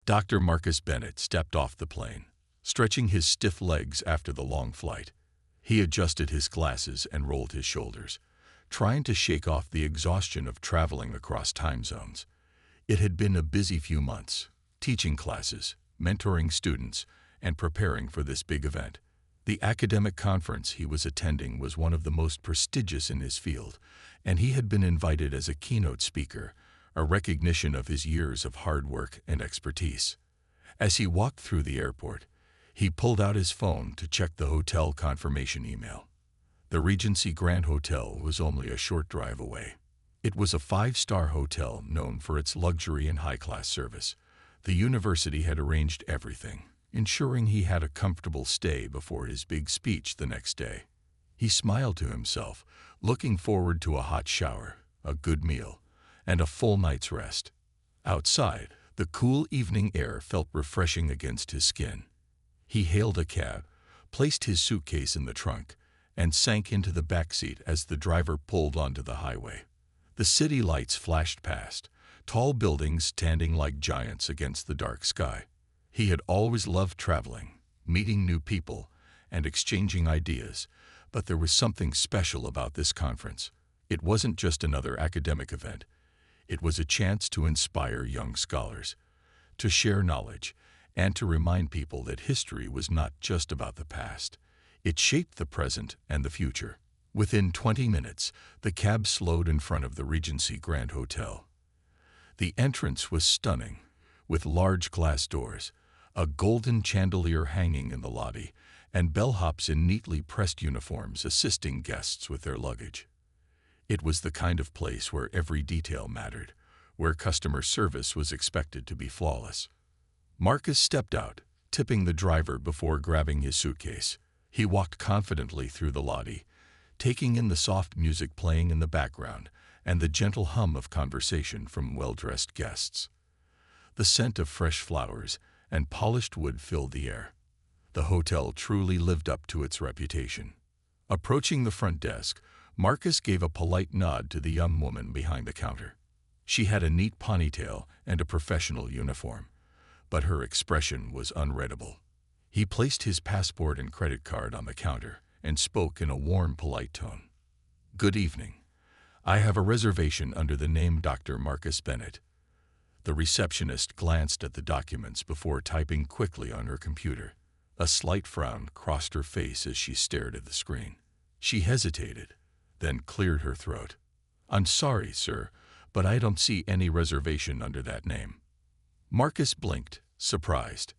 Dr. Marcus Bennett stepped off the plane, stretching his stiff legs after the long flight. He adjusted his glasses and rolled his shoulders, trying to shake off the exhaustion of traveling across time zones. It had been a busy few months, teaching classes, mentoring students, and preparing for this big event. The academic conference he was attending was one of the most prestigious in his field, and he had been invited as a keynote speaker, a recognition of his years of hard work and expertise. As he walked through the airport, he pulled out his phone to check the hotel confirmation email. The Regency Grand Hotel was only a short drive away. It was a 5-star hotel known for its luxury and high-class service. The university had arranged everything, ensuring he had a comfortable stay before his big speech the next day. He smiled to himself, looking forward to a hot shower, a good meal, and a full night's rest. Outside, the cool evening air felt refreshing against his skin. He hailed a cab, placed his suitcase in the trunk, and sank into the back seat as the driver pulled onto the highway. The city lights flashed past, tall buildings standing like giants against the dark sky. He had always loved traveling, meeting new people, and exchanging ideas, but there was something special about this conference. It wasn't just another academic event. It was a chance to inspire young scholars, to share knowledge, and to remind people that history was not just about the past. It shaped the present and the future. Within 20 minutes, the cab slowed in front of the Regency Grand Hotel. The entrance was stunning, with large glass doors, a golden chandelier hanging in the lobby, and bellhops in neatly pressed uniforms assisting guests with their luggage. It was the kind of place where every detail mattered, where customer service was expected to be flawless. Marcus stepped out, tipping the driver before grabbing his suitcase. He walked confidently through the lobby, taking in the soft music playing in the background and the gentle hum of conversation from well-dressed guests. The scent of fresh flowers and polished wood filled the air. The hotel truly lived up to its reputation. Approaching the front desk, Marcus gave a polite nod to the young woman behind the counter. She had a neat ponytail and a professional uniform, but her expression was unreadable. He placed his passport and credit card on the counter and spoke in a warm, polite tone. "Good evening. I have a reservation under the name Dr. Marcus Bennett." The receptionist glanced at the documents before typing quickly on her computer. A slight frown crossed her face as she stared at the screen. She hesitated, then cleared her throat. "I'm sorry, sir, but I don't see any reservation under that name." Marcus blinked, surprised.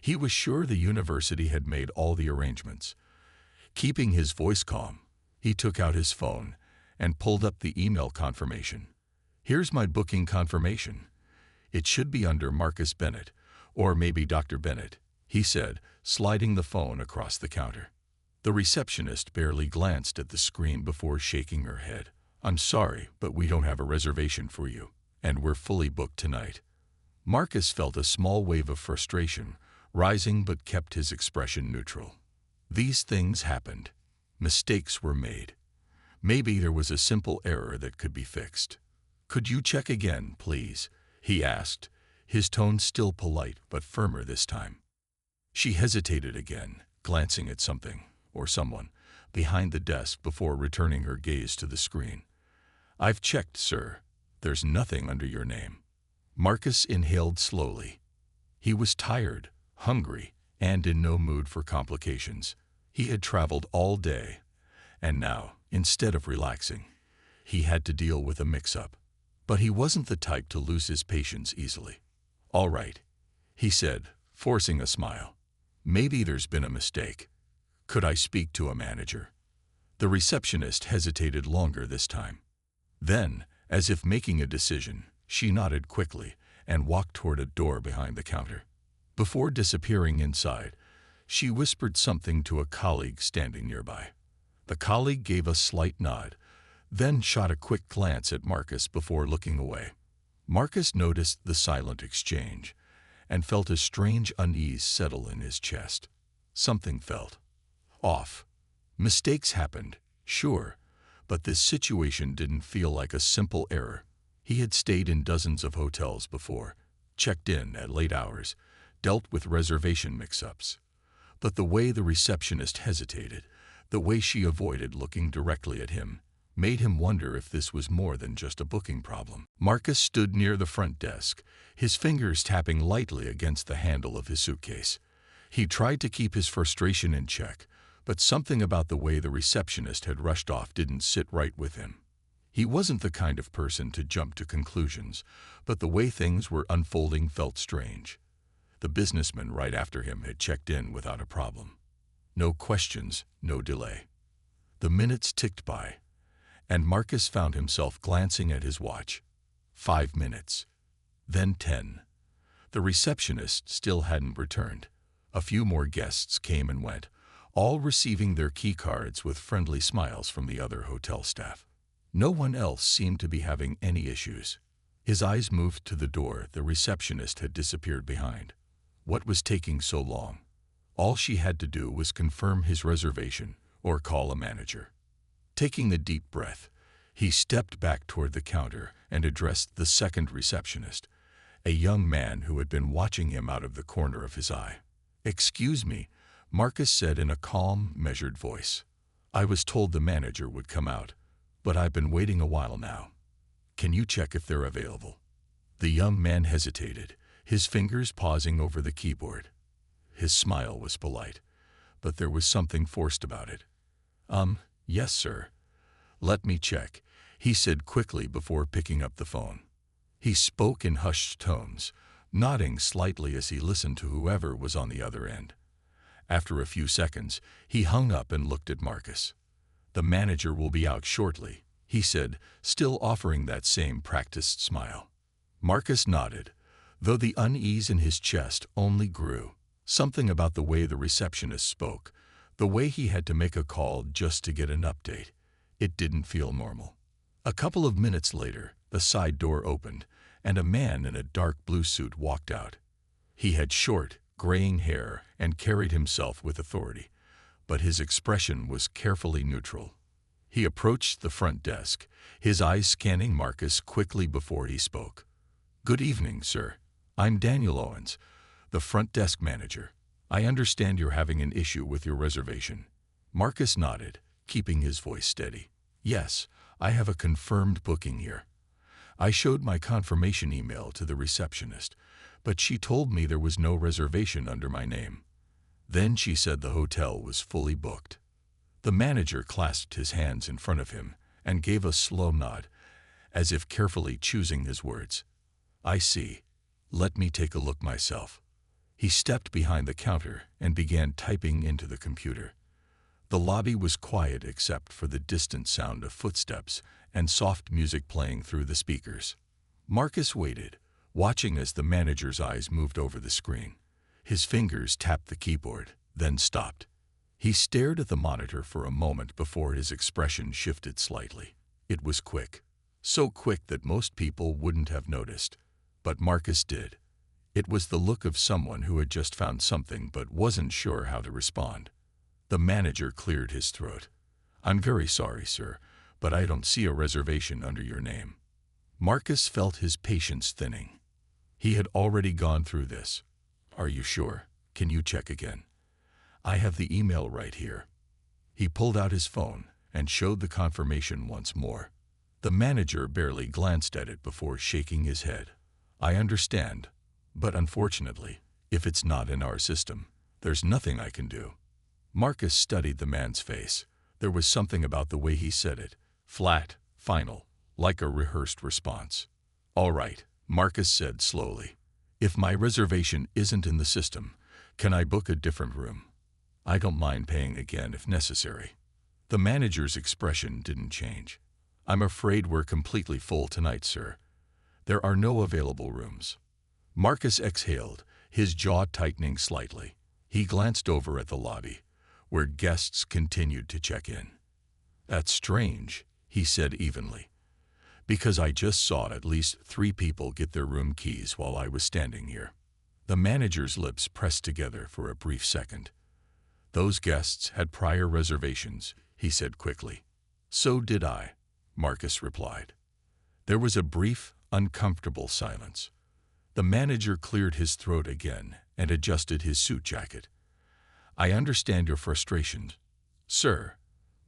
He was sure the university had made all the arrangements. Keeping his voice calm, he took out his phone and pulled up the email confirmation. "Here's my booking confirmation. It should be under Marcus Bennett, or maybe Dr. Bennett," he said, sliding the phone across the counter. The receptionist barely glanced at the screen before shaking her head. "I'm sorry, but we don't have a reservation for you, and we're fully booked tonight." Marcus felt a small wave of frustration rising but kept his expression neutral. These things happened. Mistakes were made. Maybe there was a simple error that could be fixed. "Could you check again, please?" he asked, his tone still polite but firmer this time. She hesitated again, glancing at something, or someone, behind the desk before returning her gaze to the screen. "I've checked, sir. There's nothing under your name." Marcus inhaled slowly. He was tired, hungry, and in no mood for complications. He had traveled all day, and now, instead of relaxing, he had to deal with a mix-up. But he wasn't the type to lose his patience easily. "All right," he said, forcing a smile. "Maybe there's been a mistake. Could I speak to a manager?" The receptionist hesitated longer this time. Then, as if making a decision, she nodded quickly and walked toward a door behind the counter. Before disappearing inside, she whispered something to a colleague standing nearby. The colleague gave a slight nod, then shot a quick glance at Marcus before looking away. Marcus noticed the silent exchange and felt a strange unease settle in his chest. Something felt off. Mistakes happened, sure, but this situation didn't feel like a simple error. He had stayed in dozens of hotels before, checked in at late hours, dealt with reservation mix-ups. But the way the receptionist hesitated, the way she avoided looking directly at him, made him wonder if this was more than just a booking problem. Marcus stood near the front desk, his fingers tapping lightly against the handle of his suitcase. He tried to keep his frustration in check, but something about the way the receptionist had rushed off didn't sit right with him. He wasn't the kind of person to jump to conclusions, but the way things were unfolding felt strange. The businessman right after him had checked in without a problem. No questions, no delay. The minutes ticked by, and Marcus found himself glancing at his watch. 5 minutes. Then 10. The receptionist still hadn't returned. A few more guests came and went, all receiving their key cards with friendly smiles from the other hotel staff. No one else seemed to be having any issues. His eyes moved to the door the receptionist had disappeared behind. What was taking so long? All she had to do was confirm his reservation or call a manager. Taking a deep breath, he stepped back toward the counter and addressed the second receptionist, a young man who had been watching him out of the corner of his eye. "Excuse me," Marcus said in a calm, measured voice. "I was told the manager would come out, but I've been waiting a while now. Can you check if they're available?" The young man hesitated, his fingers pausing over the keyboard. His smile was polite, but there was something forced about it. Yes, sir. Let me check," he said quickly before picking up the phone. He spoke in hushed tones, nodding slightly as he listened to whoever was on the other end. After a few seconds, he hung up and looked at Marcus. "The manager will be out shortly," he said, still offering that same practiced smile. Marcus nodded, though the unease in his chest only grew. Something about the way the receptionist spoke, the way he had to make a call just to get an update, it didn't feel normal. A couple of minutes later, the side door opened, and a man in a dark blue suit walked out. He had short, graying hair and carried himself with authority, but his expression was carefully neutral. He approached the front desk, his eyes scanning Marcus quickly before he spoke. "Good evening, sir. I'm Daniel Owens, the front desk manager. I understand you're having an issue with your reservation." Marcus nodded, keeping his voice steady. "Yes, I have a confirmed booking here. I showed my confirmation email to the receptionist, but she told me there was no reservation under my name. Then she said the hotel was fully booked." The manager clasped his hands in front of him and gave a slow nod, as if carefully choosing his words. "I see. Let me take a look myself." He stepped behind the counter and began typing into the computer. The lobby was quiet except for the distant sound of footsteps and soft music playing through the speakers. Marcus waited, watching as the manager's eyes moved over the screen. His fingers tapped the keyboard, then stopped. He stared at the monitor for a moment before his expression shifted slightly. It was quick. So quick that most people wouldn't have noticed. But Marcus did. It was the look of someone who had just found something but wasn't sure how to respond. The manager cleared his throat. "I'm very sorry, sir, but I don't see a reservation under your name." Marcus felt his patience thinning. He had already gone through this. "Are you sure? Can you check again? I have the email right here." He pulled out his phone and showed the confirmation once more. The manager barely glanced at it before shaking his head. "I understand, but unfortunately, if it's not in our system, there's nothing I can do." Marcus studied the man's face. There was something about the way he said it, flat, final, like a rehearsed response. "All right," Marcus said slowly. "If my reservation isn't in the system, can I book a different room? I don't mind paying again if necessary." The manager's expression didn't change. "I'm afraid we're completely full tonight, sir. There are no available rooms." Marcus exhaled, his jaw tightening slightly. He glanced over at the lobby, where guests continued to check in. "That's strange," he said evenly, "because I just saw at least 3 people get their room keys while I was standing here." The manager's lips pressed together for a brief second. "Those guests had prior reservations," he said quickly. "So did I," Marcus replied. There was a brief, uncomfortable silence. The manager cleared his throat again and adjusted his suit jacket. I understand your frustration, sir,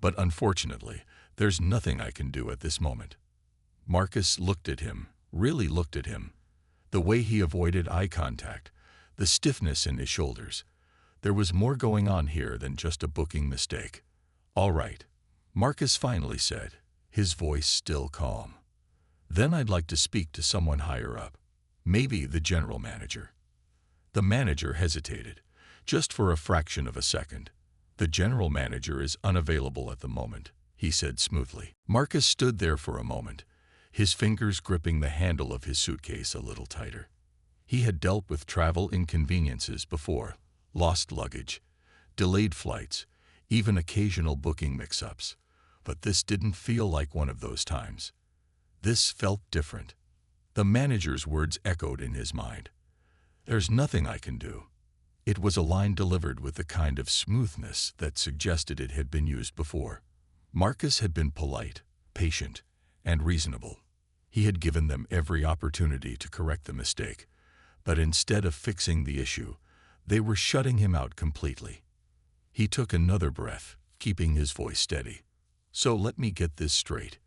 but unfortunately, there's nothing I can do at this moment. Marcus looked at him, really looked at him. The way he avoided eye contact, the stiffness in his shoulders. There was more going on here than just a booking mistake. All right, Marcus finally said, his voice still calm. Then I'd like to speak to someone higher up, maybe the general manager. The manager hesitated, just for a fraction of a second. The general manager is unavailable at the moment, he said smoothly. Marcus stood there for a moment, his fingers gripping the handle of his suitcase a little tighter. He had dealt with travel inconveniences before, lost luggage, delayed flights, even occasional booking mix-ups. But this didn't feel like one of those times. This felt different. The manager's words echoed in his mind. There's nothing I can do. It was a line delivered with the kind of smoothness that suggested it had been used before. Marcus had been polite, patient, and reasonable. He had given them every opportunity to correct the mistake, but instead of fixing the issue, they were shutting him out completely. He took another breath, keeping his voice steady. So let me get this straight.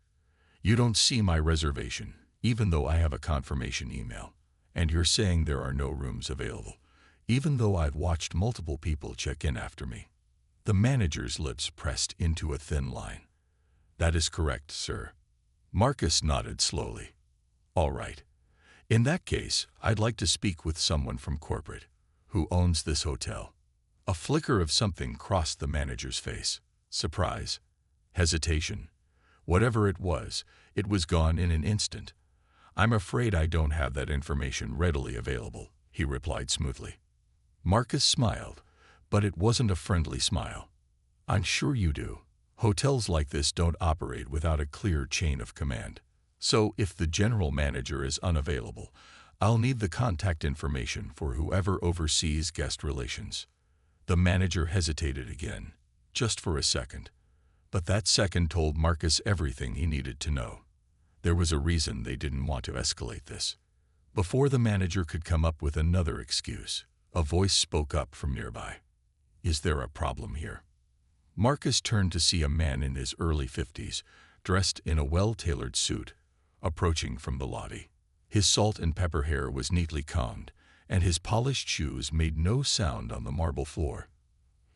You don't see my reservation, even though I have a confirmation email, and you're saying there are no rooms available, even though I've watched multiple people check in after me. The manager's lips pressed into a thin line. That is correct, sir. Marcus nodded slowly. All right. In that case, I'd like to speak with someone from corporate, who owns this hotel. A flicker of something crossed the manager's face. Surprise. Hesitation. Whatever it was gone in an instant. I'm afraid I don't have that information readily available, he replied smoothly. Marcus smiled, but it wasn't a friendly smile. I'm sure you do. Hotels like this don't operate without a clear chain of command. So if the general manager is unavailable, I'll need the contact information for whoever oversees guest relations. The manager hesitated again, just for a second. But that second told Marcus everything he needed to know. There was a reason they didn't want to escalate this. Before the manager could come up with another excuse, a voice spoke up from nearby. Is there a problem here? Marcus turned to see a man in his early 50s, dressed in a well-tailored suit, approaching from the lobby. His salt and pepper hair was neatly combed, and his polished shoes made no sound on the marble floor.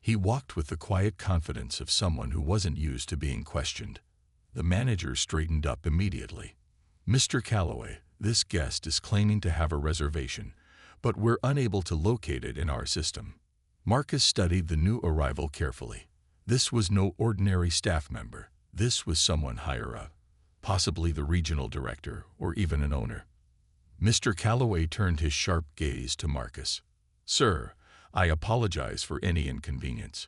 He walked with the quiet confidence of someone who wasn't used to being questioned. The manager straightened up immediately. Mr. Calloway, this guest is claiming to have a reservation, but we're unable to locate it in our system. Marcus studied the new arrival carefully. This was no ordinary staff member. This was someone higher up, possibly the regional director or even an owner. Mr. Calloway turned his sharp gaze to Marcus. Sir, I apologize for any inconvenience,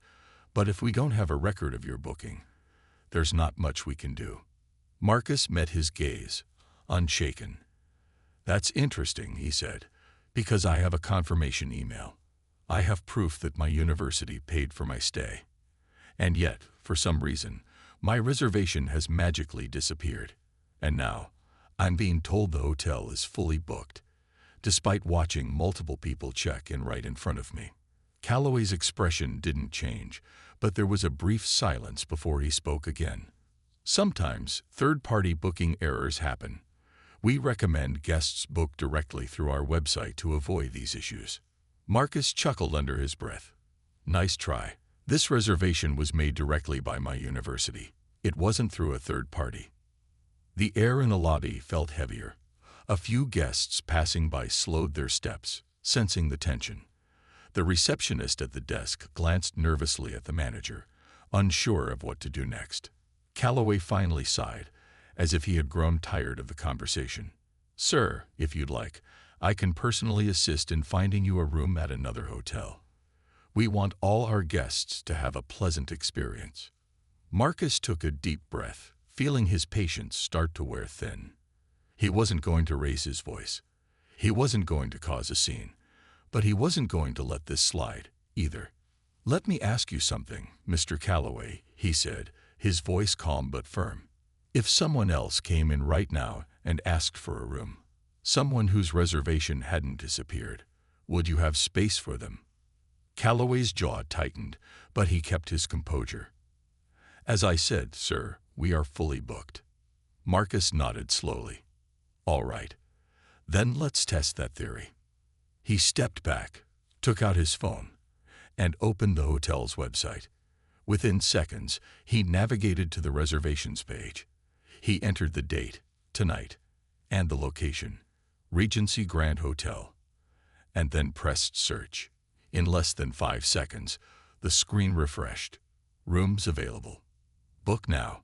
but if we don't have a record of your booking, there's not much we can do. Marcus met his gaze, unshaken. That's interesting, he said, because I have a confirmation email. I have proof that my university paid for my stay. And yet, for some reason, my reservation has magically disappeared. And now, I'm being told the hotel is fully booked, despite watching multiple people check in right in front of me. Calloway's expression didn't change, but there was a brief silence before he spoke again. Sometimes, third-party booking errors happen. We recommend guests book directly through our website to avoid these issues. Marcus chuckled under his breath. Nice try. This reservation was made directly by my university. It wasn't through a third party. The air in the lobby felt heavier. A few guests passing by slowed their steps, sensing the tension. The receptionist at the desk glanced nervously at the manager, unsure of what to do next. Calloway finally sighed, as if he had grown tired of the conversation. Sir, if you'd like, I can personally assist in finding you a room at another hotel. We want all our guests to have a pleasant experience. Marcus took a deep breath, feeling his patience start to wear thin. He wasn't going to raise his voice. He wasn't going to cause a scene. But he wasn't going to let this slide, either. Let me ask you something, Mr. Calloway, he said, his voice calm but firm. If someone else came in right now and asked for a room, Someone whose reservation hadn't disappeared. Would you have space for them? Calloway's jaw tightened, but he kept his composure. As I said, sir, we are fully booked. Marcus nodded slowly. All right. Then let's test that theory. He stepped back, took out his phone, and opened the hotel's website. Within seconds, he navigated to the reservations page. He entered the date, tonight, and the location, Regency Grand Hotel, and then pressed search. In less than 5 seconds, the screen refreshed. Rooms available. Book now.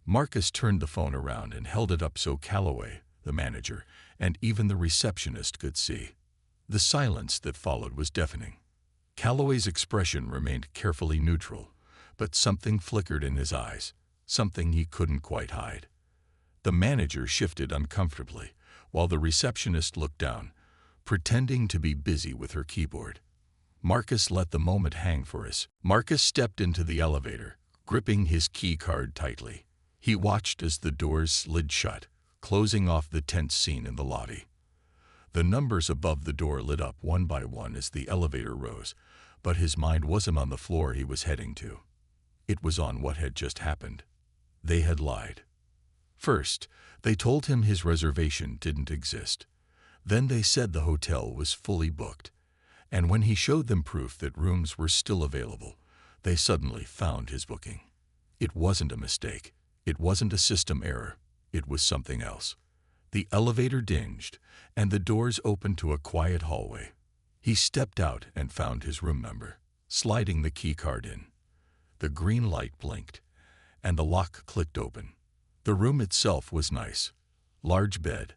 Marcus turned the phone around and held it up so Calloway, the manager, and even the receptionist could see. The silence that followed was deafening. Calloway's expression remained carefully neutral, but something flickered in his eyes, something he couldn't quite hide. The manager shifted uncomfortably, while the receptionist looked down, pretending to be busy with her keyboard. Marcus let the moment hang for us. Marcus stepped into the elevator, gripping his key card tightly. He watched as the doors slid shut, closing off the tense scene in the lobby. The numbers above the door lit up one by one as the elevator rose, but his mind wasn't on the floor he was heading to. It was on what had just happened. They had lied. First, they told him his reservation didn't exist. Then they said the hotel was fully booked. And when he showed them proof that rooms were still available, they suddenly found his booking. It wasn't a mistake. It wasn't a system error. It was something else. The elevator dinged, and the doors opened to a quiet hallway. He stepped out and found his room number, sliding the key card in. The green light blinked, and the lock clicked open. The room itself was nice. Large bed,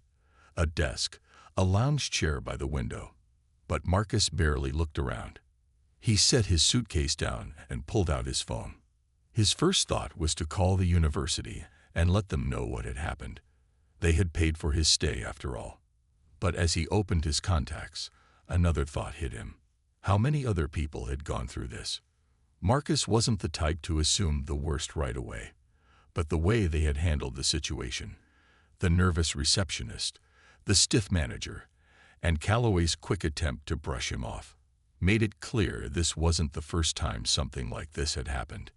a desk, a lounge chair by the window. But Marcus barely looked around. He set his suitcase down and pulled out his phone. His first thought was to call the university and let them know what had happened. They had paid for his stay after all. But as he opened his contacts, another thought hit him. How many other people had gone through this? Marcus wasn't the type to assume the worst right away. But the way they had handled the situation, the nervous receptionist, the stiff manager, and Calloway's quick attempt to brush him off, made it clear this wasn't the first time something like this had happened.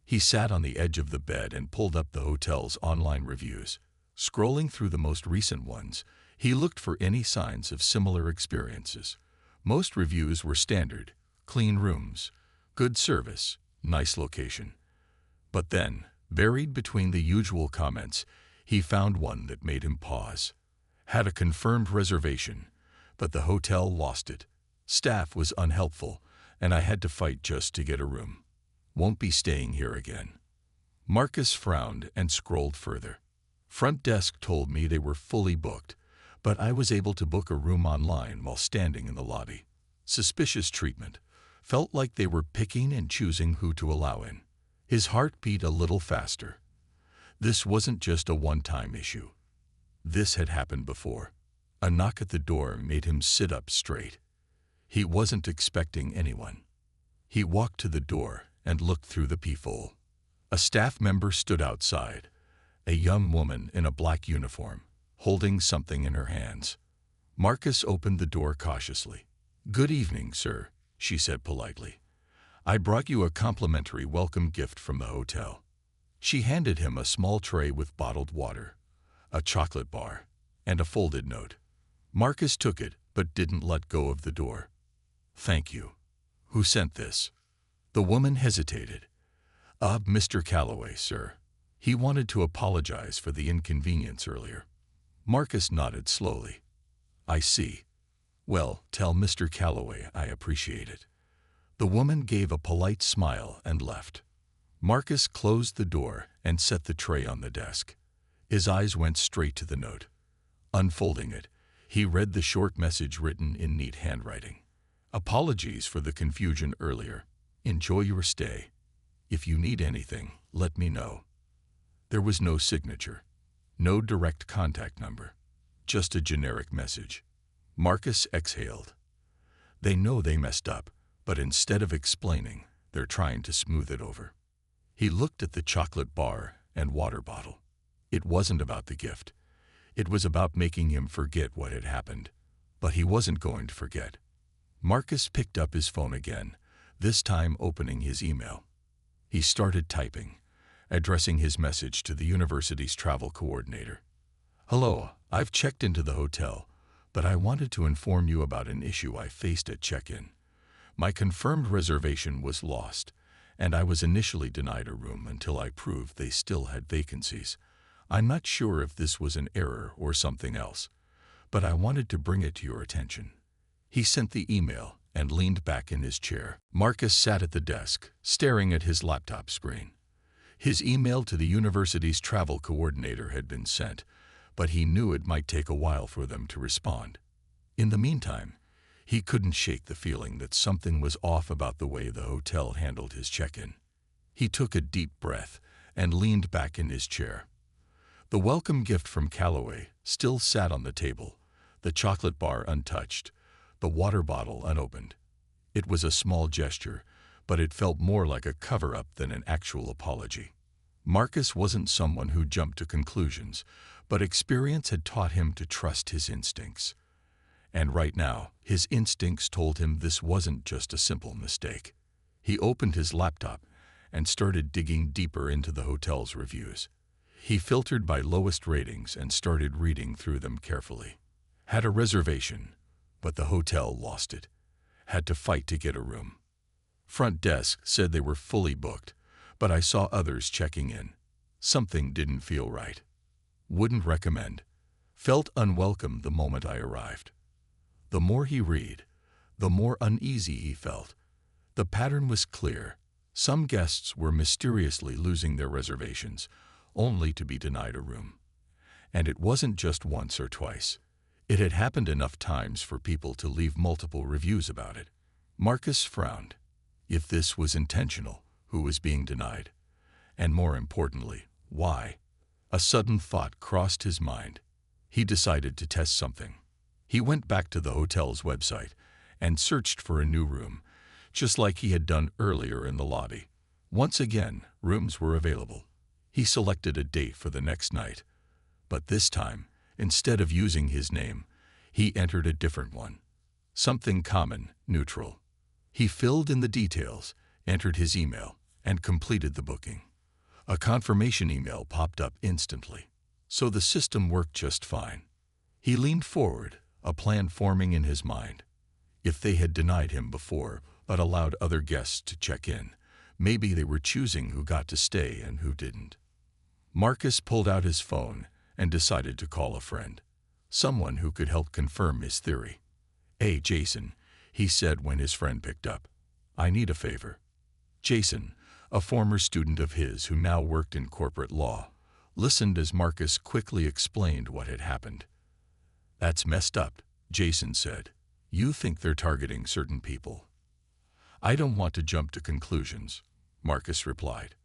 He sat on the edge of the bed and pulled up the hotel's online reviews. Scrolling through the most recent ones, he looked for any signs of similar experiences. Most reviews were standard: clean rooms, good service, nice location. But then, buried between the usual comments, he found one that made him pause. Had a confirmed reservation, but the hotel lost it. Staff was unhelpful, and I had to fight just to get a room. Won't be staying here again. Marcus frowned and scrolled further. Front desk told me they were fully booked, but I was able to book a room online while standing in the lobby. Suspicious treatment. Felt like they were picking and choosing who to allow in. His heart beat a little faster. This wasn't just a one-time issue. This had happened before. A knock at the door made him sit up straight. He wasn't expecting anyone. He walked to the door and looked through the peephole. A staff member stood outside, a young woman in a black uniform, holding something in her hands. Marcus opened the door cautiously. "Good evening, sir," she said politely. "I brought you a complimentary welcome gift from the hotel." She handed him a small tray with bottled water, a chocolate bar, and a folded note. Marcus took it, but didn't let go of the door. "Thank you. Who sent this?" The woman hesitated. Mr. Calloway, sir. He wanted to apologize for the inconvenience earlier." Marcus nodded slowly. "I see. Well, tell Mr. Calloway I appreciate it." The woman gave a polite smile and left. Marcus closed the door and set the tray on the desk. His eyes went straight to the note. Unfolding it, he read the short message written in neat handwriting. "Apologies for the confusion earlier. Enjoy your stay. If you need anything, let me know." There was no signature, no direct contact number, just a generic message. Marcus exhaled. They know they messed up, but instead of explaining, they're trying to smooth it over. He looked at the chocolate bar and water bottle. It wasn't about the gift. It was about making him forget what had happened. But he wasn't going to forget. Marcus picked up his phone again, this time opening his email. He started typing, addressing his message to the university's travel coordinator. "Hello, I've checked into the hotel, but I wanted to inform you about an issue I faced at check-in. My confirmed reservation was lost, and I was initially denied a room until I proved they still had vacancies. I'm not sure if this was an error or something else, but I wanted to bring it to your attention." He sent the email and leaned back in his chair. Marcus sat at the desk, staring at his laptop screen. His email to the university's travel coordinator had been sent, but he knew it might take a while for them to respond. In the meantime, he couldn't shake the feeling that something was off about the way the hotel handled his check-in. He took a deep breath and leaned back in his chair. The welcome gift from Callaway still sat on the table, the chocolate bar untouched, the water bottle unopened. It was a small gesture, but it felt more like a cover-up than an actual apology. Marcus wasn't someone who jumped to conclusions, but experience had taught him to trust his instincts. And right now, his instincts told him this wasn't just a simple mistake. He opened his laptop and started digging deeper into the hotel's reviews. He filtered by lowest ratings and started reading through them carefully. Had a reservation, but the hotel lost it. Had to fight to get a room. Front desk said they were fully booked, but I saw others checking in. Something didn't feel right. Wouldn't recommend. Felt unwelcome the moment I arrived. The more he read, the more uneasy he felt. The pattern was clear. Some guests were mysteriously losing their reservations, only to be denied a room. And it wasn't just once or twice. It had happened enough times for people to leave multiple reviews about it. Marcus frowned. If this was intentional, who was being denied? And more importantly, why? A sudden thought crossed his mind. He decided to test something. He went back to the hotel's website and searched for a new room, just like he had done earlier in the lobby. Once again, rooms were available. He selected a date for the next night. But this time, instead of using his name, he entered a different one. Something common, neutral. He filled in the details, entered his email, and completed the booking. A confirmation email popped up instantly. So the system worked just fine. He leaned forward, a plan forming in his mind. If they had denied him before, but allowed other guests to check in, maybe they were choosing who got to stay and who didn't. Marcus pulled out his phone and decided to call a friend, someone who could help confirm his theory. "Hey, Jason," he said when his friend picked up. "I need a favor." Jason, a former student of his who now worked in corporate law, listened as Marcus quickly explained what had happened. "That's messed up," Jason said. "You think they're targeting certain people." "I don't want to jump to conclusions," Marcus replied.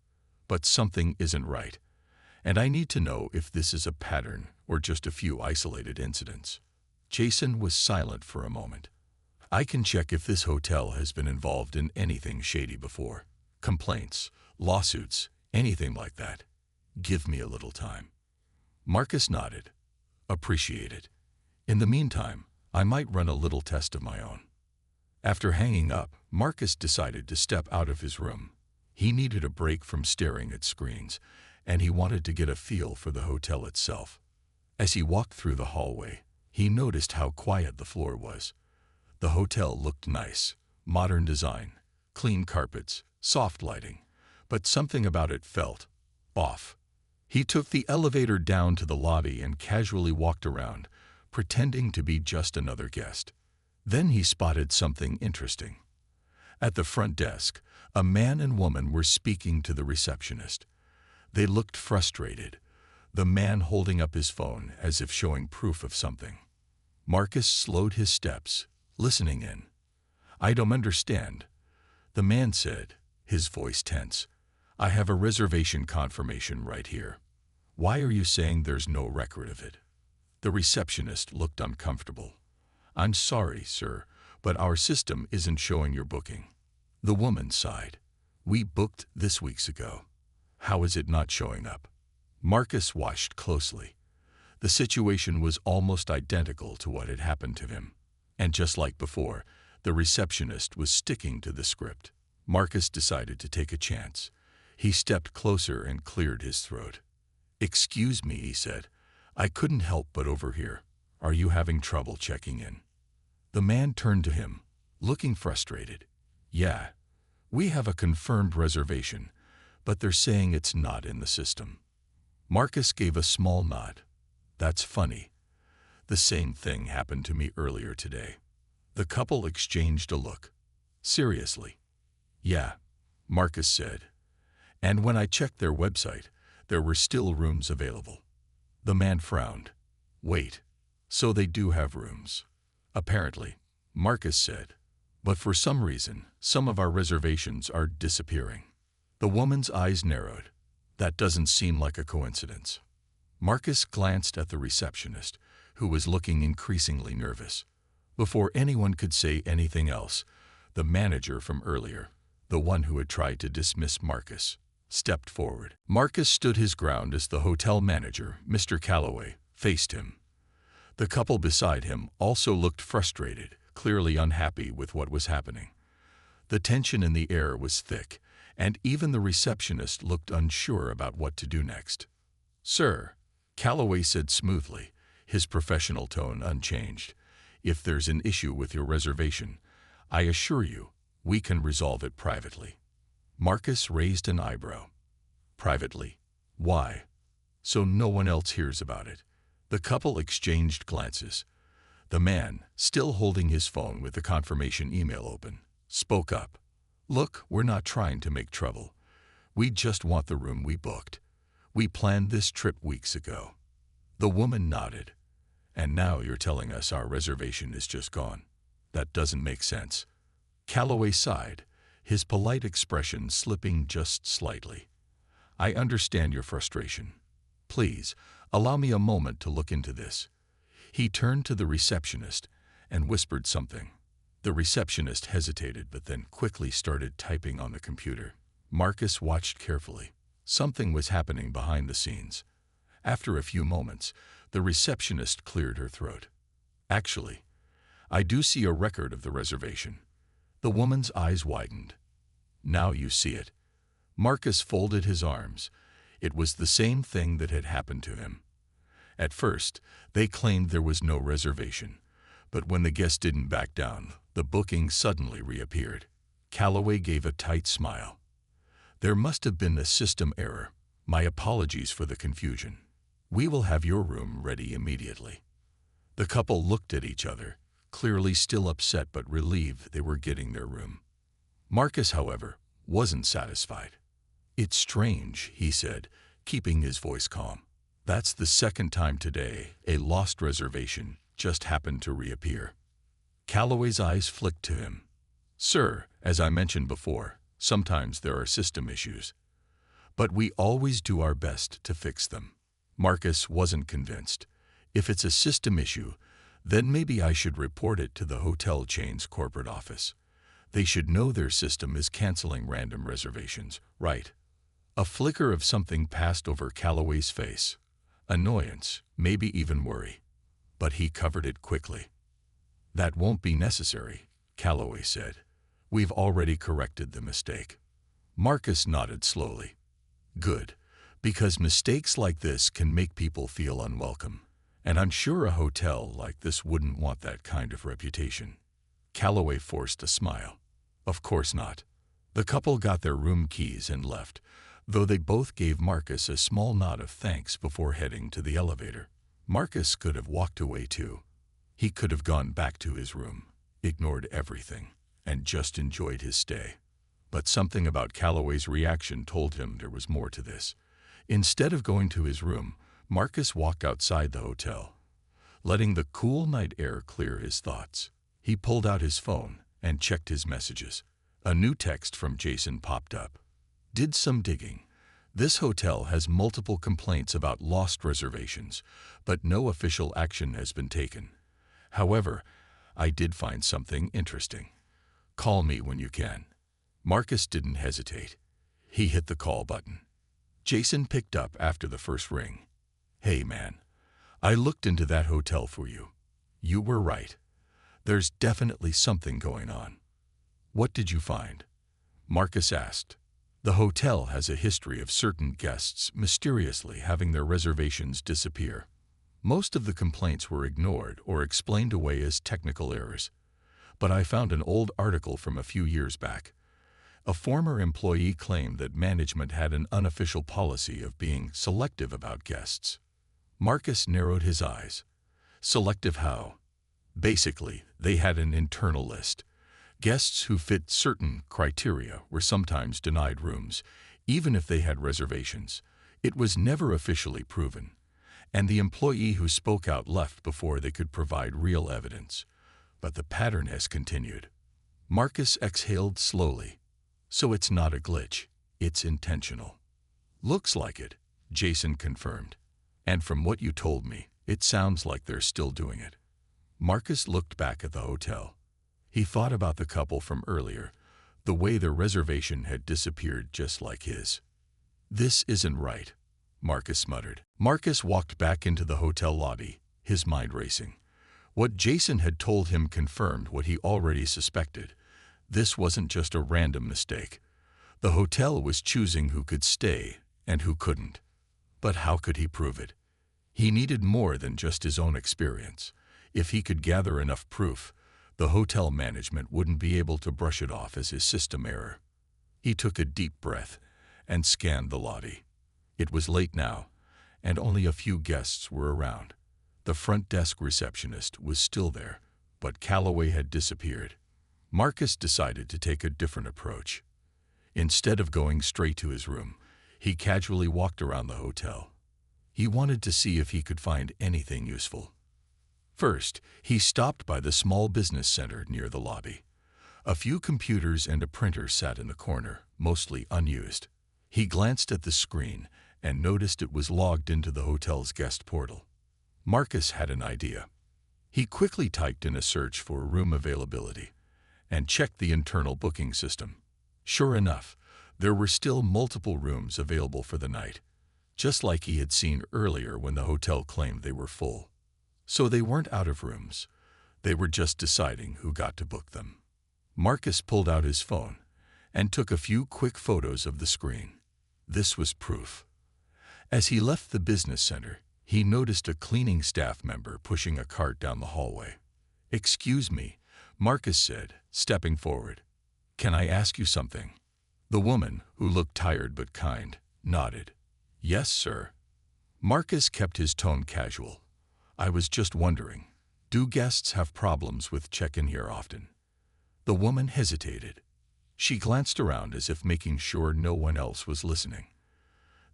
"But something isn't right. And I need to know if this is a pattern or just a few isolated incidents." Jason was silent for a moment. "I can check if this hotel has been involved in anything shady before. Complaints, lawsuits, anything like that. Give me a little time." Marcus nodded. "Appreciate it. In the meantime, I might run a little test of my own." After hanging up, Marcus decided to step out of his room. He needed a break from staring at screens, and he wanted to get a feel for the hotel itself. As he walked through the hallway, he noticed how quiet the floor was. The hotel looked nice, modern design, clean carpets, soft lighting, but something about it felt off. He took the elevator down to the lobby and casually walked around, pretending to be just another guest. Then he spotted something interesting. At the front desk, a man and woman were speaking to the receptionist. They looked frustrated, the man holding up his phone as if showing proof of something. Marcus slowed his steps, listening in. "I don't understand," the man said, his voice tense. "I have a reservation confirmation right here. Why are you saying there's no record of it?" The receptionist looked uncomfortable. "I'm sorry, sir, but our system isn't showing your booking." The woman sighed. "We booked this weeks ago. How is it not showing up?" Marcus watched closely. The situation was almost identical to what had happened to him. And just like before, the receptionist was sticking to the script. Marcus decided to take a chance. He stepped closer and cleared his throat. "Excuse me," he said. "I couldn't help but overhear. Are you having trouble checking in?" The man turned to him, looking frustrated. "Yeah, we have a confirmed reservation, but they're saying it's not in the system." Marcus gave a small nod. "That's funny. The same thing happened to me earlier today." The couple exchanged a look. "Seriously?" "Yeah," Marcus said. "And when I checked their website, there were still rooms available." The man frowned. "Wait, so they do have rooms?" "Apparently," Marcus said. "But for some reason, some of our reservations are disappearing." The woman's eyes narrowed. "That doesn't seem like a coincidence." Marcus glanced at the receptionist, who was looking increasingly nervous. Before anyone could say anything else, the manager from earlier, the one who had tried to dismiss Marcus, stepped forward. Marcus stood his ground as the hotel manager, Mr. Calloway, faced him. The couple beside him also looked frustrated, clearly unhappy with what was happening. The tension in the air was thick, and even the receptionist looked unsure about what to do next. "Sir," Calloway said smoothly, his professional tone unchanged, "if there's an issue with your reservation, I assure you, we can resolve it privately." Marcus raised an eyebrow. "Privately? Why?" "So no one else hears about it." The couple exchanged glances. The man, still holding his phone with the confirmation email open, spoke up. "Look, we're not trying to make trouble. We just want the room we booked. We planned this trip weeks ago." The woman nodded. "And now you're telling us our reservation is just gone. That doesn't make sense." Calloway sighed, his polite expression slipping just slightly. "I understand your frustration. Please, allow me a moment to look into this." He turned to the receptionist and whispered something. The receptionist hesitated but then quickly started typing on the computer. Marcus watched carefully. Something was happening behind the scenes. After a few moments, the receptionist cleared her throat. "Actually, I do see a record of the reservation." The woman's eyes widened. "Now you see it." Marcus folded his arms. It was the same thing that had happened to him. At first, they claimed there was no reservation, but when the guest didn't back down, the booking suddenly reappeared. Calloway gave a tight smile. "There must have been a system error. My apologies for the confusion. We will have your room ready immediately." The couple looked at each other, clearly still upset but relieved they were getting their room. Marcus, however, wasn't satisfied. "It's strange," he said, keeping his voice calm. "That's the second time today a lost reservation just happened to reappear." Calloway's eyes flicked to him. "Sir, as I mentioned before, sometimes there are system issues. But we always do our best to fix them." Marcus wasn't convinced. If it's a system issue, then maybe I should report it to the hotel chain's corporate office. They should know their system is canceling random reservations, right? A flicker of something passed over Calloway's face. Annoyance, maybe even worry. But he covered it quickly. "That won't be necessary," Calloway said. "We've already corrected the mistake." Marcus nodded slowly. "Good, because mistakes like this can make people feel unwelcome. And I'm sure a hotel like this wouldn't want that kind of reputation." Calloway forced a smile. "Of course not." The couple got their room keys and left, though they both gave Marcus a small nod of thanks before heading to the elevator. Marcus could have walked away too. He could have gone back to his room, ignored everything, and just enjoyed his stay. But something about Calloway's reaction told him there was more to this. Instead of going to his room, Marcus walked outside the hotel, letting the cool night air clear his thoughts. He pulled out his phone and checked his messages. A new text from Jason popped up. "Did some digging. This hotel has multiple complaints about lost reservations, but no official action has been taken. However, I did find something interesting. Call me when you can." Marcus didn't hesitate. He hit the call button. Jason picked up after the first ring. "Hey man, I looked into that hotel for you. You were right. There's definitely something going on. What did you find? Marcus asked. The hotel has a history of certain guests mysteriously having their reservations disappear. Most of the complaints were ignored or explained away as technical errors. But I found an old article from a few years back. A former employee claimed that management had an unofficial policy of being selective about guests. Marcus narrowed his eyes. Selective how? Basically, they had an internal list. Guests who fit certain criteria were sometimes denied rooms, even if they had reservations. It was never officially proven, and the employee who spoke out left before they could provide real evidence. But the pattern has continued. Marcus exhaled slowly. So it's not a glitch, it's intentional. Looks like it, Jason confirmed. And from what you told me, it sounds like they're still doing it. Marcus looked back at the hotel. He thought about the couple from earlier, the way their reservation had disappeared just like his. This isn't right, Marcus muttered. Marcus walked back into the hotel lobby, his mind racing. What Jason had told him confirmed what he already suspected. This wasn't just a random mistake. The hotel was choosing who could stay and who couldn't. But how could he prove it? He needed more than just his own experience. If he could gather enough proof, the hotel management wouldn't be able to brush it off as his system error. He took a deep breath and scanned the lobby. It was late now, and only a few guests were around. The front desk receptionist was still there, but Calloway had disappeared. Marcus decided to take a different approach. Instead of going straight to his room, he casually walked around the hotel. He wanted to see if he could find anything useful. First, he stopped by the small business center near the lobby. A few computers and a printer sat in the corner, mostly unused. He glanced at the screen and noticed it was logged into the hotel's guest portal. Marcus had an idea. He quickly typed in a search for room availability and checked the internal booking system. Sure enough, there were still multiple rooms available for the night, just like he had seen earlier when the hotel claimed they were full. So they weren't out of rooms. They were just deciding who got to book them. Marcus pulled out his phone and took a few quick photos of the screen. This was proof. As he left the business center, he noticed a cleaning staff member pushing a cart down the hallway. "Excuse me," Marcus said, stepping forward. "Can I ask you something?" The woman, who looked tired but kind, nodded. "Yes, sir." Marcus kept his tone casual. "I was just wondering, do guests have problems with check-in here often?" The woman hesitated. She glanced around as if making sure no one else was listening.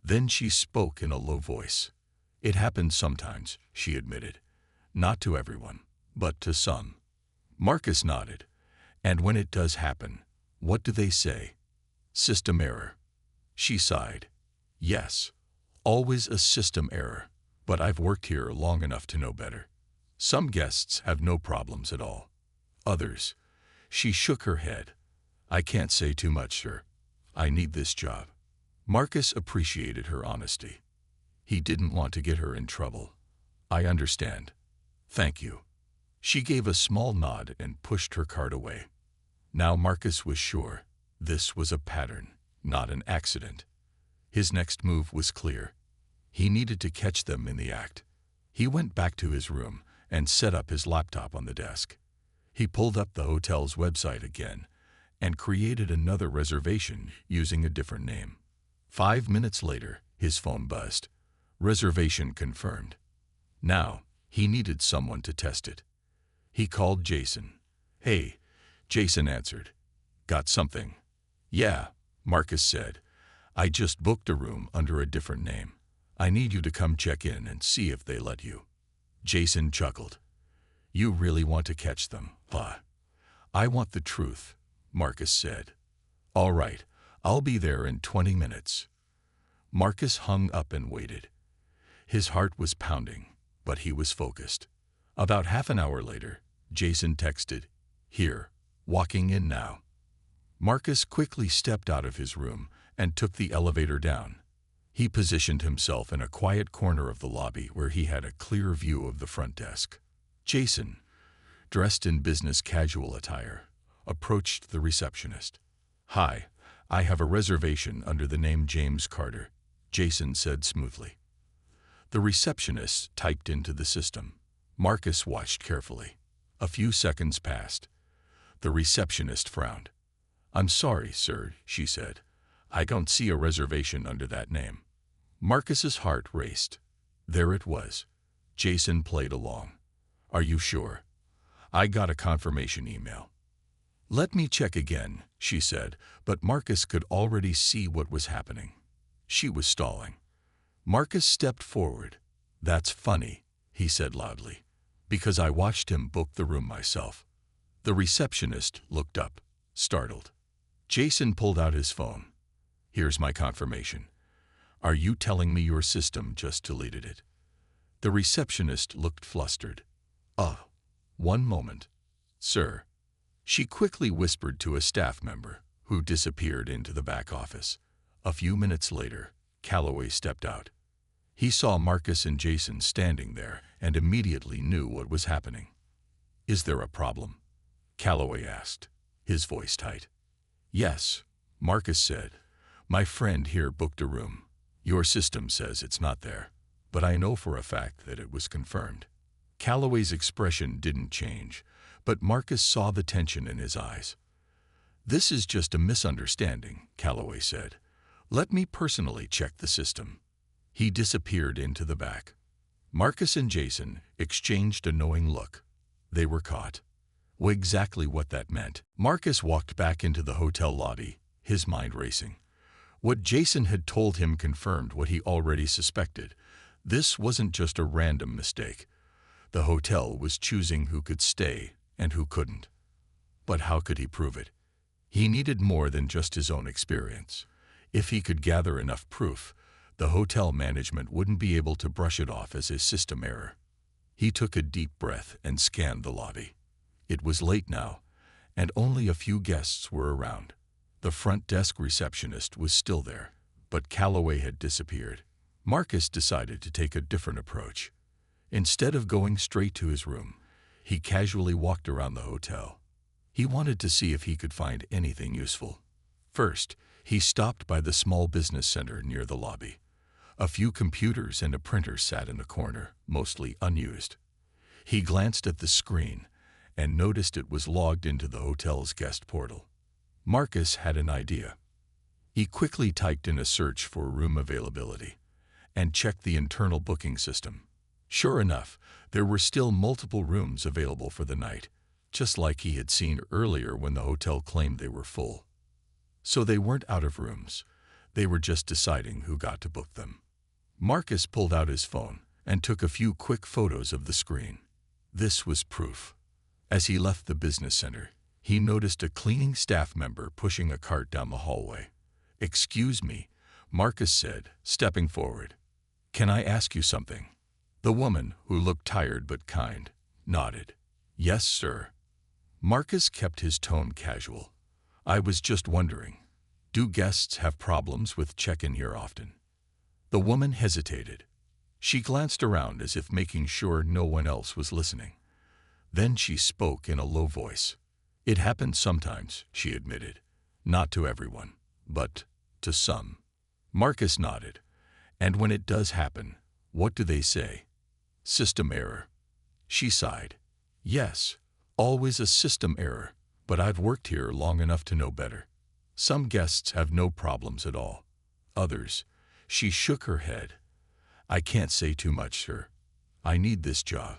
Then she spoke in a low voice. "It happens sometimes," she admitted. "Not to everyone, but to some." Marcus nodded. "And when it does happen, what do they say?" "System error." She sighed. "Yes, always a system error, but I've worked here long enough to know better. Some guests have no problems at all. Others—" She shook her head. "I can't say too much, sir. I need this job." Marcus appreciated her honesty. He didn't want to get her in trouble. "I understand. Thank you." She gave a small nod and pushed her cart away. Now Marcus was sure this was a pattern, not an accident. His next move was clear. He needed to catch them in the act. He went back to his room and set up his laptop on the desk. He pulled up the hotel's website again and created another reservation using a different name. 5 minutes later, his phone buzzed. Reservation confirmed. Now, he needed someone to test it. He called Jason. "Hey," Jason answered. "Got something?" "Yeah," Marcus said. "I just booked a room under a different name. I need you to come check in and see if they let you." Jason chuckled. "You really want to catch them, huh?" "I want the truth," Marcus said. "All right, I'll be there in 20 minutes." Marcus hung up and waited. His heart was pounding, but he was focused. About half an hour later, Jason texted, "Here, walking in now." Marcus quickly stepped out of his room and took the elevator down. He positioned himself in a quiet corner of the lobby where he had a clear view of the front desk. Jason, dressed in business casual attire, approached the receptionist. "Hi, I have a reservation under the name James Carter," Jason said smoothly. The receptionist typed into the system. Marcus watched carefully. A few seconds passed. The receptionist frowned. "I'm sorry, sir," she said. "I don't see a reservation under that name." Marcus's heart raced. There it was. Jason played along. "Are you sure? I got a confirmation email." "Let me check again," she said, but Marcus could already see what was happening. She was stalling. Marcus stepped forward. "That's funny," he said loudly, "because I watched him book the room myself." The receptionist looked up, startled. Jason pulled out his phone. "Here's my confirmation. Are you telling me your system just deleted it?" The receptionist looked flustered. One moment, sir." She quickly whispered to a staff member, who disappeared into the back office. A few minutes later, Calloway stepped out. He saw Marcus and Jason standing there and immediately knew what was happening. "Is there a problem?" Calloway asked, his voice tight. "Yes," Marcus said. "My friend here booked a room. Your system says it's not there, but I know for a fact that it was confirmed." Calloway's expression didn't change, but Marcus saw the tension in his eyes. "This is just a misunderstanding," Calloway said. "Let me personally check the system." He disappeared into the back. Marcus and Jason exchanged a knowing look. They were caught. Exactly what that meant. Marcus walked back into the hotel lobby, his mind racing. What Jason had told him confirmed what he already suspected. This wasn't just a random mistake. The hotel was choosing who could stay and who couldn't. But how could he prove it? He needed more than just his own experience. If he could gather enough proof, the hotel management wouldn't be able to brush it off as a system error. He took a deep breath and scanned the lobby. It was late now, and only a few guests were around. The front desk receptionist was still there, but Calloway had disappeared. Marcus decided to take a different approach. Instead of going straight to his room, he casually walked around the hotel. He wanted to see if he could find anything useful. First, he stopped by the small business center near the lobby. A few computers and a printer sat in a corner, mostly unused. He glanced at the screen and noticed it was logged into the hotel's guest portal. Marcus had an idea. He quickly typed in a search for room availability and checked the internal booking system. Sure enough, there were still multiple rooms available for the night, just like he had seen earlier when the hotel claimed they were full. So they weren't out of rooms. They were just deciding who got to book them. Marcus pulled out his phone and took a few quick photos of the screen. This was proof. As he left the business center, he noticed a cleaning staff member pushing a cart down the hallway. "Excuse me," Marcus said, stepping forward. "Can I ask you something?" The woman, who looked tired but kind, nodded. "Yes, sir." Marcus kept his tone casual. "I was just wondering, do guests have problems with check-in here often?" The woman hesitated. She glanced around as if making sure no one else was listening. Then she spoke in a low voice. "It happens sometimes," she admitted. "Not to everyone, but to some." Marcus nodded. "And when it does happen, what do they say?" "System error." She sighed. "Yes, always a system error, but I've worked here long enough to know better. Some guests have no problems at all. Others," she shook her head. "I can't say too much, sir. I need this job."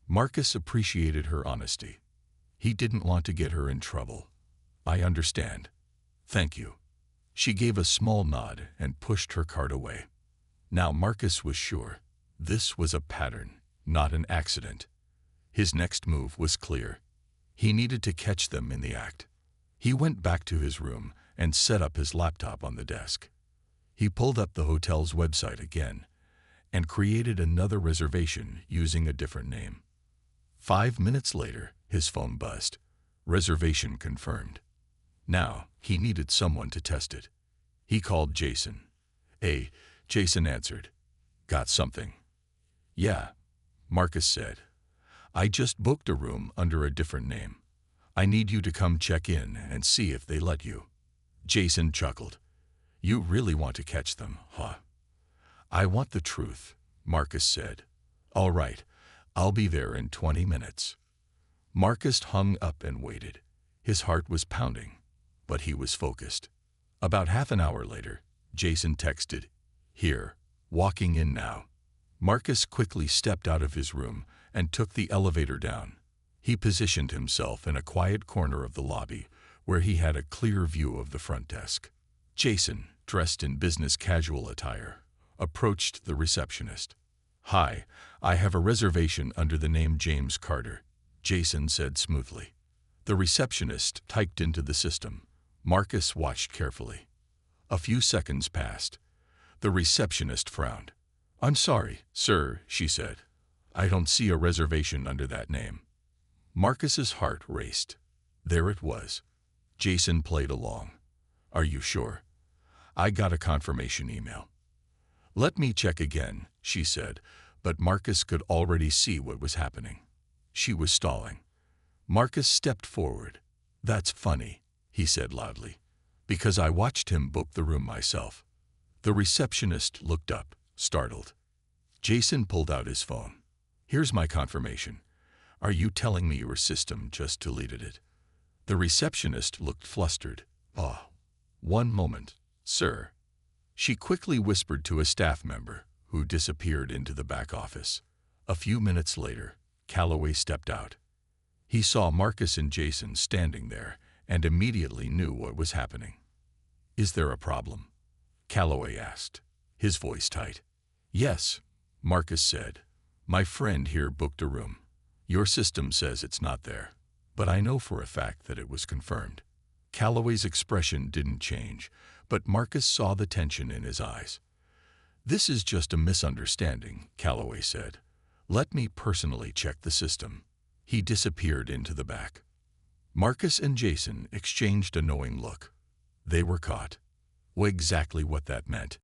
Marcus appreciated her honesty. He didn't want to get her in trouble. "I understand. Thank you." She gave a small nod and pushed her cart away. Now Marcus was sure. This was a pattern, not an accident. His next move was clear. He needed to catch them in the act. He went back to his room and set up his laptop on the desk. He pulled up the hotel's website again and created another reservation using a different name. 5 minutes later, his phone buzzed. Reservation confirmed. Now, he needed someone to test it. He called Jason. "Hey, Jason answered. Got something? Yeah, Marcus said. I just booked a room under a different name. I need you to come check in and see if they let you. Jason chuckled. You really want to catch them, huh? I want the truth, Marcus said. All right, I'll be there in 20 minutes. Marcus hung up and waited. His heart was pounding, but he was focused. About half an hour later, Jason texted, Here, walking in now. Marcus quickly stepped out of his room and took the elevator down. He positioned himself in a quiet corner of the lobby where he had a clear view of the front desk. Jason, dressed in business casual attire, approached the receptionist. Hi, I have a reservation under the name James Carter, Jason said smoothly. The receptionist typed into the system. Marcus watched carefully. A few seconds passed. The receptionist frowned. I'm sorry, sir, she said. I don't see a reservation under that name. Marcus's heart raced. There it was. Jason played along. Are you sure? I got a confirmation email. Let me check again, she said, but Marcus could already see what was happening. She was stalling. Marcus stepped forward. That's funny, he said loudly, because I watched him book the room myself. The receptionist looked up, startled. Jason pulled out his phone. Here's my confirmation. Are you telling me your system just deleted it? The receptionist looked flustered. Oh, one moment, sir. She quickly whispered to a staff member, who disappeared into the back office. A few minutes later, Calloway stepped out. He saw Marcus and Jason standing there and immediately knew what was happening. Is there a problem? Calloway asked, his voice tight. Yes, Marcus said. My friend here booked a room. Your system says it's not there, but I know for a fact that it was confirmed. Calloway's expression didn't change, but Marcus saw the tension in his eyes. This is just a misunderstanding, Calloway said. Let me personally check the system. He disappeared into the back. Marcus and Jason exchanged a knowing look. They were caught. Exactly what that meant.